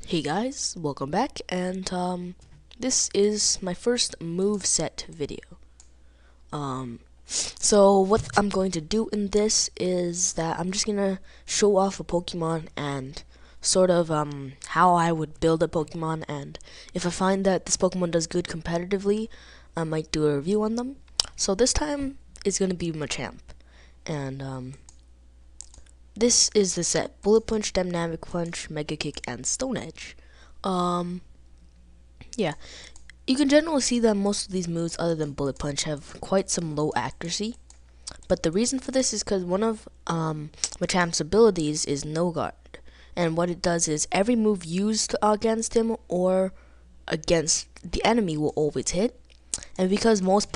Hey guys, welcome back, and this is my first moveset video. So what I'm going to do in this is that I'm just gonna show off a Pokemon and sort of how I would build a Pokemon, and if I find that this Pokemon does good competitively, I might do a review on them. So this time it's gonna be Machamp, and this is the set: Bullet Punch, Dynamic Punch, Mega Kick, and Stone Edge. Um, yeah, you can generally see that most of these moves, other than Bullet Punch, have quite some low accuracy. But the reason for this is because one of Machamp's abilities is No Guard, and what it does is every move used against him or against the enemy will always hit. And because most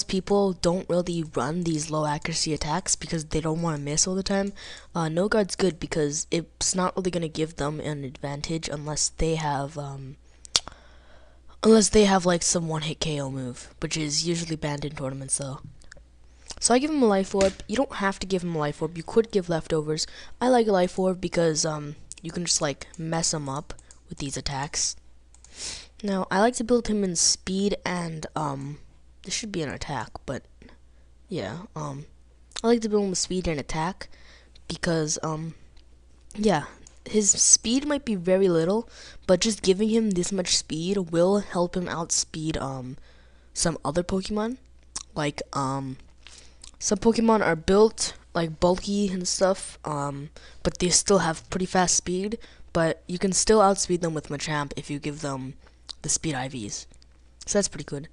people don't really run these low accuracy attacks because they don't want to miss all the time, No Guard's good because it's not really going to give them an advantage unless they have like some one-hit KO move, which is usually banned in tournaments though. So I give him a Life Orb. You don't have to give him a Life Orb. You could give Leftovers. I like a Life Orb because you can just like mess him up with these attacks. Now I like to build him in speed and this should be an attack, but yeah, I like to build him with speed and attack because yeah, his speed might be very little, but just giving him this much speed will help him outspeed some other Pokemon. Like some Pokemon are built like bulky and stuff, but they still have pretty fast speed. But you can still outspeed them with Machamp if you give them the speed IVs. So that's pretty good.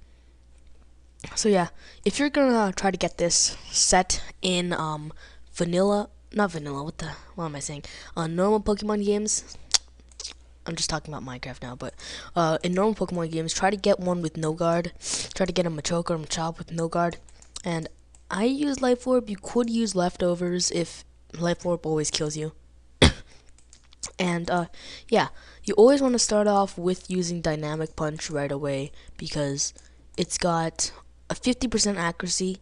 So yeah, if you're gonna try to get this set in not vanilla, what am I saying? Normal Pokemon games. I'm just talking about Minecraft now, but in normal Pokemon games, try to get one with No Guard. Try to get a Machoke or Machop with No Guard. And I use Life Orb. You could use Leftovers if Life Orb always kills you. And yeah, you always want to start off with using Dynamic Punch right away because it's got a 50% accuracy,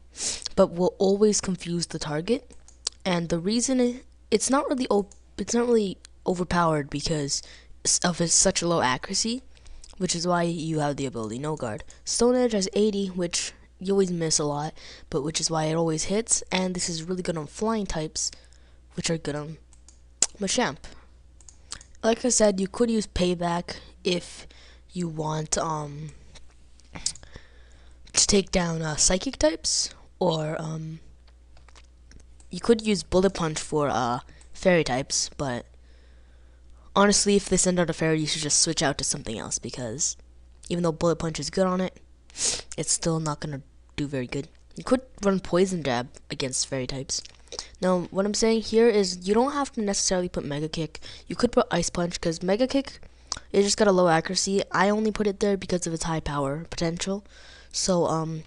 but will always confuse the target. And the reason it's not really overpowered because of its such a low accuracy, which is why you have the ability No Guard. Stone Edge has 80, which you always miss a lot, but which is why it always hits. And this is really good on flying types, which are good on Machamp. Like I said, you could use Payback if you want to take down psychic types, or you could use Bullet Punch for fairy types, but honestly, if they send out a fairy, you should just switch out to something else because even though Bullet Punch is good on it, it's still not going to do very good. You could run Poison Jab against fairy types. Now, what I'm saying here is you don't have to necessarily put Mega Kick. You could put Ice Punch because Mega Kick, it just got a low accuracy. I only put it there because of its high power potential. So,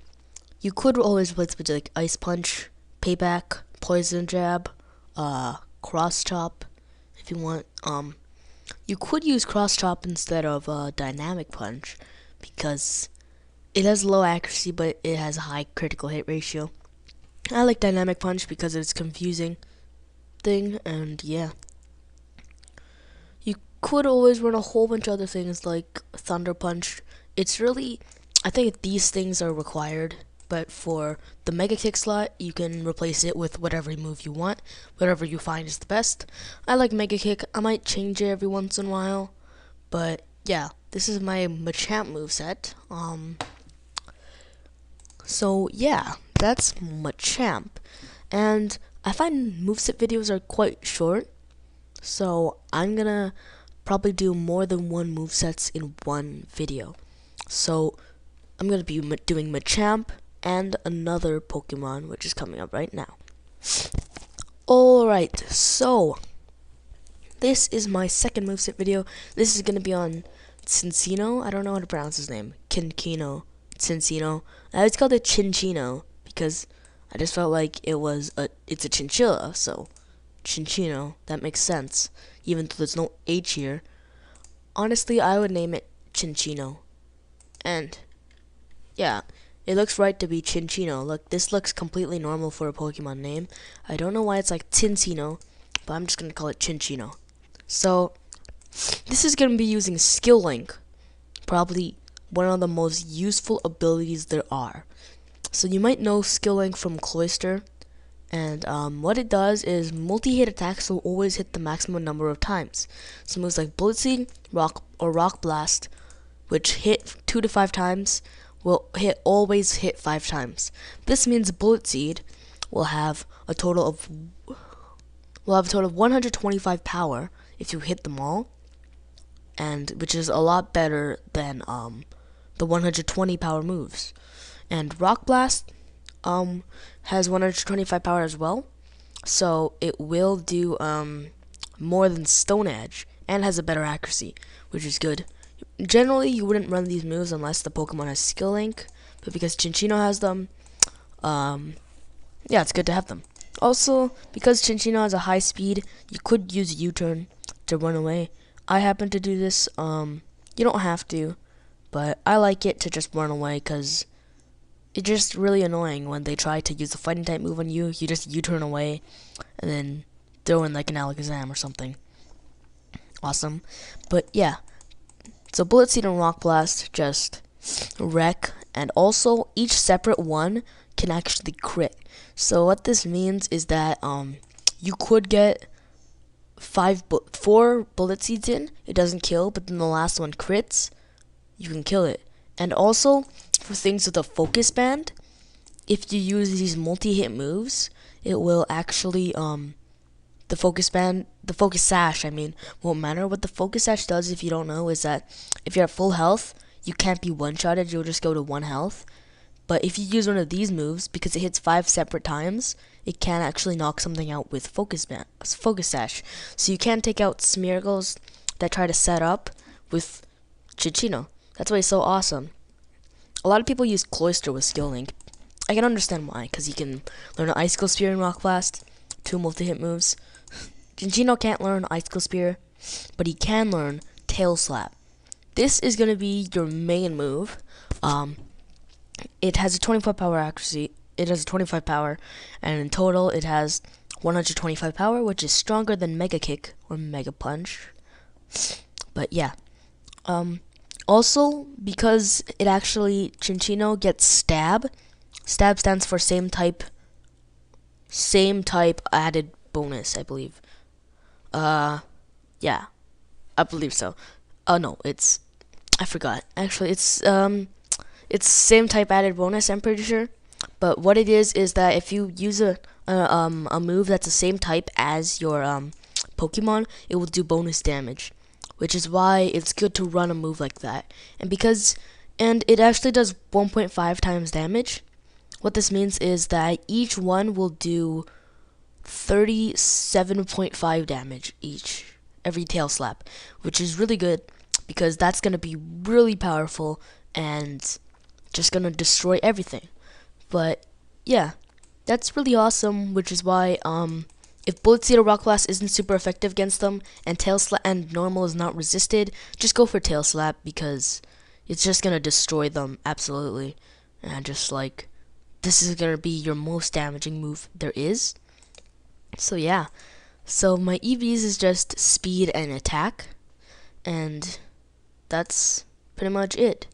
you could always replace with like Ice Punch, Payback, Poison Jab, Cross Chop if you want. You could use Cross Chop instead of Dynamic Punch because it has low accuracy but it has a high critical hit ratio. I like Dynamic Punch because of its confusing thing, and yeah. You could always run a whole bunch of other things like Thunder Punch. I think these things are required, but for the Mega Kick slot, you can replace it with whatever move you want, whatever you find is the best. I like Mega Kick. I might change it every once in a while, but yeah, this is my Machamp moveset. So yeah, that's Machamp. And I find moveset videos are quite short, so I'm gonna probably do more than one movesets in one video. So I'm gonna be doing Machamp and another Pokemon, which is coming up right now. Alright, so this is my second moveset video. This is gonna be on Cinccino. I don't know how to pronounce his name. Cinccino. I always called it Cinccino because I just felt like it's a chinchilla, so Cinccino, that makes sense. Even though there's no H here. Honestly, I would name it Cinccino. And yeah, it looks right to be Cinccino. Look, this looks completely normal for a Pokemon name. I don't know why it's like Cinccino, but I'm just gonna call it Cinccino. So This is going to be using Skill Link, probably one of the most useful abilities there are. So you might know Skill Link from Cloyster, and what it does is multi-hit attacks will always hit the maximum number of times. So moves like Bullet Seed, Rock Blast, which hit 2 to 5 times, will always hit 5 times. This means Bullet Seed will have a total of 125 power if you hit them all, and which is a lot better than the 120 power moves. And Rock Blast has 125 power as well, so it will do more than Stone Edge and has a better accuracy, which is good. Generally, you wouldn't run these moves unless the Pokemon has Skill Link, but because Cinccino has them, yeah, it's good to have them. Also, because Cinccino has a high speed, you could use U-turn to run away. I happen to do this. You don't have to, but I like it to just run away because it's just really annoying when they try to use a fighting type move on you. You just U-turn away and then throw in like an Alakazam or something. Awesome. But yeah, so Bullet Seed and Rock Blast just wreck, and also each separate one can actually crit. So what this means is that you could get 4 Bullet Seeds in, it doesn't kill, but then the last one crits, you can kill it. And also for things with a focus band, if you use these multi-hit moves, it will actually the focus sash, won't matter. What the focus sash does, if you don't know, is that if you're at full health, you can't be one-shotted, you'll just go to 1 health. But if you use one of these moves, because it hits 5 separate times, it can actually knock something out with focus sash. So you can take out Smeargles that try to set up with Cinccino. That's why it's so awesome. A lot of people use Cloyster with Skill Link. I can understand why, because you can learn an Icicle Spear and Rock Blast, 2 multi-hit moves. Cinccino can't learn Icicle Spear, but he can learn Tail Slap. This is going to be your main move. It has a 25 power accuracy. It has a 25 power, and in total it has 125 power, which is stronger than Mega Kick or Mega Punch. But yeah. Also, because it actually, Cinccino gets Stab. Stab stands for same type added bonus, I believe. Yeah, I believe so. Oh no, I forgot. Actually, it's same type added bonus, I'm pretty sure. But what it is that if you use a move that's the same type as your Pokemon, it will do bonus damage, which is why it's good to run a move like that. And it actually does 1.5 times damage. What this means is that each one will do 37.5 damage every Tail Slap, which is really good because that's going to be really powerful and just going to destroy everything. But yeah, that's really awesome, which is why if Bullet Seed or Rock Blast isn't super effective against them and Tail Slap and normal is not resisted, just go for Tail Slap because it's just going to destroy them absolutely. And just like, this is going to be your most damaging move there is. So yeah, so my EVs is just speed and attack, and that's pretty much it.